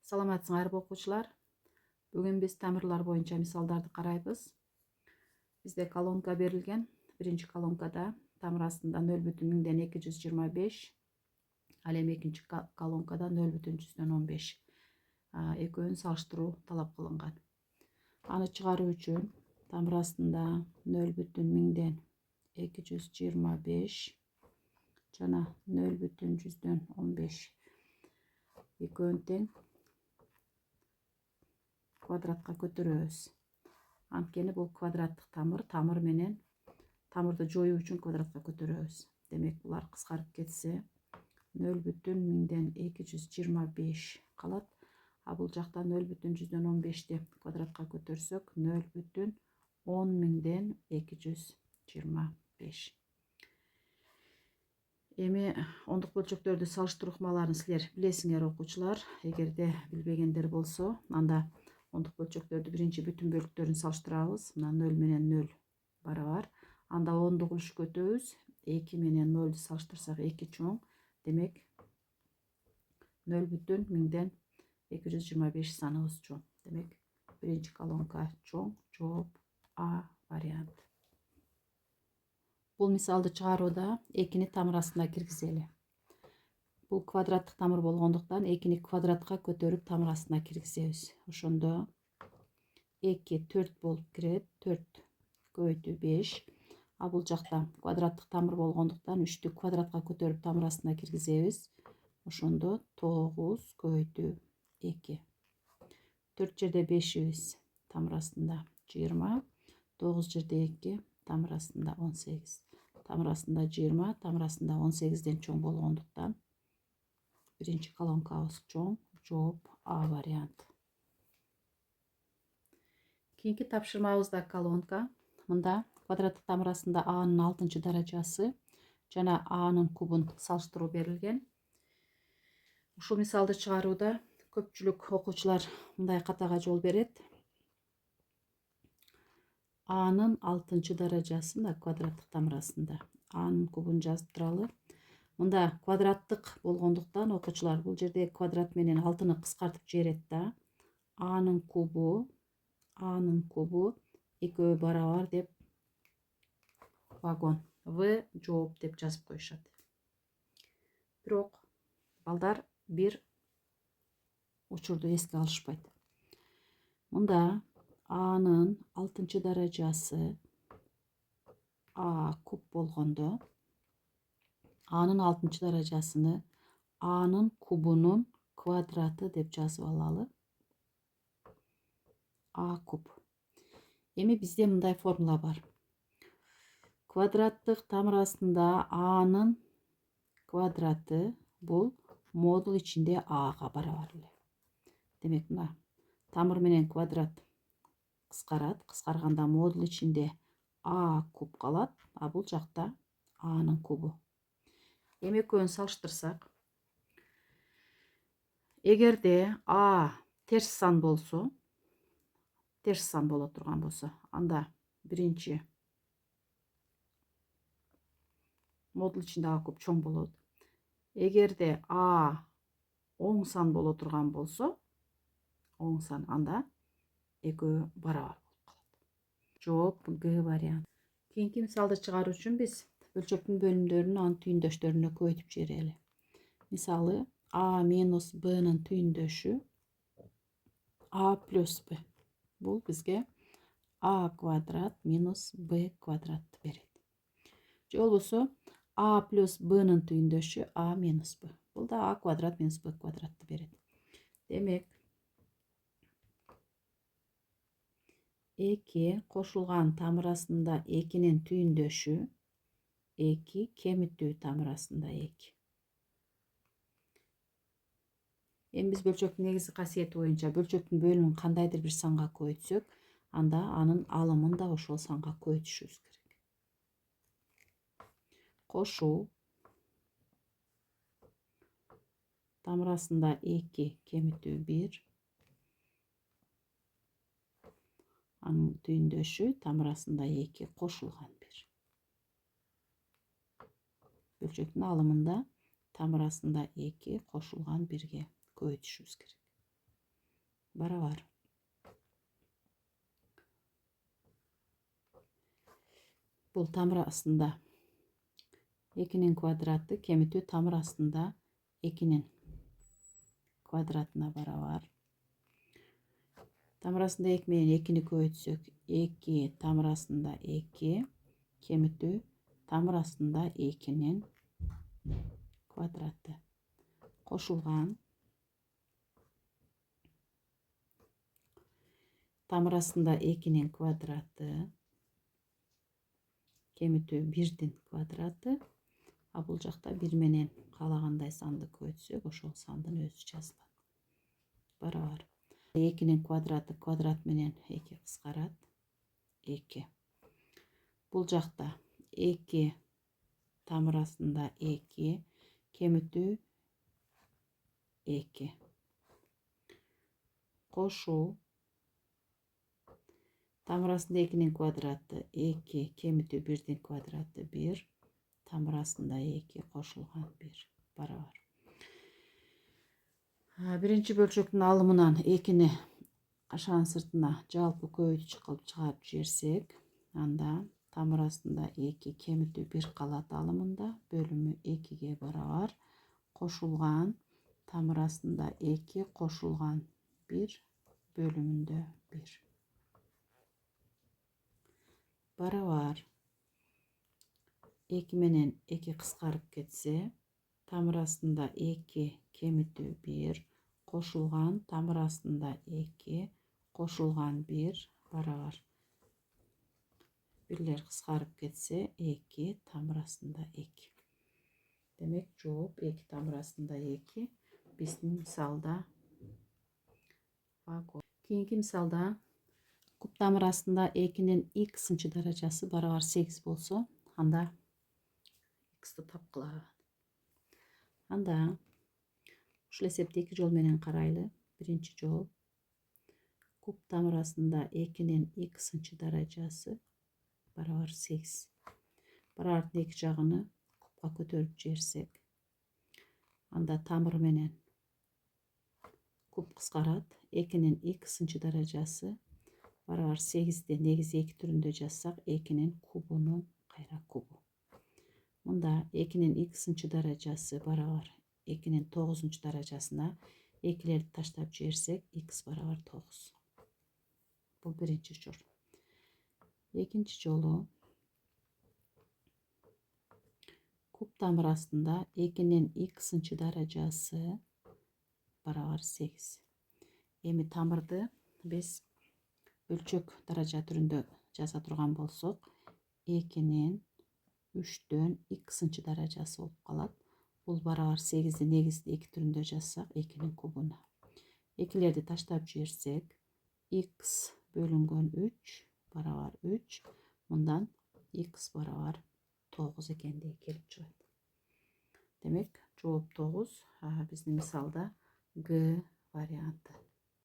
Саламатсыңарбы окуучулар? Бүгүн биз тамырлар боюнча мисалдарды карайбыз. Бизде колонка берилген. Биринчи колонкада тамыр астында 0,225, ал эми экинчи колонкада 0,15. Экөөнүн салыштыруу талап кылынган. Аны чыгаруу үчүн тамыр астында 0,225 жана 0,15 экөөнү тең квадратка көтөрөбүз. Анткени бул квадраттык тамыр менен тамырды жоюу үчүн квадратка көтөрөбүз. Демек булар кыскарып кетсе 0,225 калат. А бул жакта 0,115 квадратка көтөрсөк 0,10,225. Эми ондук бөлчөктөрдү салыштыруу ыкмаларын силер билесиңер окуучулар. Эгерде билбегендер болсо, анда ондук бөлчөктөрдү биринчи бүтүн бөлүктөрүн салыштырабыз. Мына 0 менен 0 барабар. Анда 10ду кулушка өтөбүз. 2 менен 0ду салыштырсак 2 чоң. Демек 0,10,225 саныбыз чоң. Демек биринчи колонка чоң. Жооп А вариант. Бул мисалды чыгарууда 2-ни тамыр астына киргизели. Бул квадраттык тамыр болгондуктан 2-ни квадратка көтөрүп тамыр астына киргизебиз. Ошондо 2 4 болуп кирет. 4 көбөйтүү 5. А бул жакта квадраттык тамыр болгондуктан 3-тү квадратка көтөрүп тамыр астына киргизебиз. Ошондо 9 көбөйтүү 2. 4 жерде 5-ибиз тамыр астында 20. 9 жерде 2 тамыр астында 18. Тамыр астында 20, тамыр астында 18ден чоң болгондуктан биринчи колонкабыз чоң. Жооп А вариант. Кийинки тапшырмабызда колонка. Мында квадраттык тамыр астында А'нын 6-чы даражасы жана А'нын кубун салыштыруу берилген. Ушул мисалды чыгарууда көпчүлүк окуучулар мындай катага жол берет. А'нын 6-чы даражасы мына квадраттык тамыр астында. А'нын кубун жазып туралы. Мында квадраттык болгондуктан окуучулар бул жерде квадрат менен 6-ны кыскартып жиберет да. А'нын кубу экөө барабар деп вагон В жооп деп жазып коюшат. Бирок балдар бир учурду эске алышпайт. Мында А'нын 6-чы даражасы А куб болгондо А'нын 6-чы даражасыны А'нын кубунун квадраты деп жазып алалы. А куб. Эми бизде мындай формула бар. Квадраттык тамыр астында А'нын квадраты бул модул ичинде A'га барабар эле. Демек мына тамыр менен квадрат кыскарат. Кыскарганда модул ичинде А куб калат. А бул жакта А'нын кубу. Эми экөөнү салыштырсак, эгерде А терс сан болсо, терс сан боло турган болсо, анда биринчи модул ичинде А куб чоң болот. Эгерде А оң сан боло турган болсо, оң сан, анда экөө барабар болуп калат. Жооп Г вариант. Кийинки мисалды чыгаруу үчүн биз бөлчөктүн бөлүмдөрүн анын түйүндөштөрүнө көбөйтүп жиберели. Мисалы А минус Б'нын түйүндөшү А плюс Б. Бул бизге А квадрат минус Б квадратты берет. Же болбосо А плюс Б'нын түйүндөшү А минус Б. Бул да А квадрат минус Б квадратты берет. Демек 2 кошулган тамыр астында 2-нин түйүндөшү 2 кемитүү тамыр астында 2. Эми биз бөлчөктүн негизги касиети боюнча бөлчөктүн бөлүмүн кандайдыр бир санга көбөйтсөк, анда анын алымын да ошол санга көбөйтүшүбүз керек. Кошуу тамыр астында 2 кемитүү 1. Анын түйүндөшү тамыр астында 2 кошулган 1. Бөлчөктүн алымында тамыр астында 2 кошулган 1ге көбөйтүшүбүз керек. барабар. Бұл тамыр астында 2-нің квадраты кеміту тамыр астында 2-нің квадратына барабар. Тамыр астында 2 менен 2-ні көбейтсек 2 тамыр астында 2 кеміту тамыр астында 2-нің квадраты қошылған. Тамыр астында 2-нің квадраты кеміту 1-дің квадраты. А бұл жақта 1 менен қалағандай санды көбейтсек, ошол сандын өзі жазылат. Барабар. 2-нің квадраты квадрат менен 2 қысқарат. 2. Бұл жақта 2 тамыр астында 2 кеміту 2. Қошу. Тамыр астында 2-нің квадраты 2 кеміту 1-дің квадраты 1. Тамыр астында 2 қошылған 1. Барабар. Биринчи бөлчөктүн алымынан 2-ні ашан сыртына жалпы көбөйтүүчү кылып чыгарып жиберсек, анда тамыр астында 2 кемитүү 1 калат алымында, бөлүмү 2-ге барабар. Кошулган тамыр астында 2 кошулган 1 бөлүмүндө 1. Барабар. 2 менен 2 кыскарып кетсе, тамыр астында 2 кемитүү 1 кошулган тамыр астында 2 кошулган 1 барабар. Бирлер кыскарып кетсе, 2 тамыр астында 2. Демек, жооп 2 тамыр астында 2. Биздин мисалда кийинки мисалда куб тамыр астында 2-нин x-нчы даражасы барабар 8 болсо, анда x-ти тапкыла. Анда ушул эсепти 2 жол менен карайлы. Биринчи жол куб тамыр астында 2-нин x-нчы даражасы барабар 8. Барабардын 2 жагыны кубка көтөрүп жиберсек, анда тамыр менен куб кыскарат. 2-нин x-нчы даражасы барабар 8-ди негизи 2 түрүндө жазсак, 2-нин кубунун кайра кубу. Мында 2-нин x-нчы даражасы барабар 2-нин 9-нчу даражасына 2-лерди таштап жиберсек, x барабар 9. Бул биринчи жол. Экинчи жолу куб тамыр астында 2-нин x-нчы даражасы барабар 8. Эми тамырды биз бөлчөк даража түрүндө жаза турган болсок, 2-нин 3-төн x-нчы даражасы болуп калат. Бул барабар 8-ди негизди 2 түрүндө жазсак, 2-нин кубуна. 2-лерди таштап жиберсек, x бөлүнгөн 3 барабар 3. Мындан x барабар 9 экендиги келип чыгат. Демек, жооп 9. Биздин мисалда Г варианты.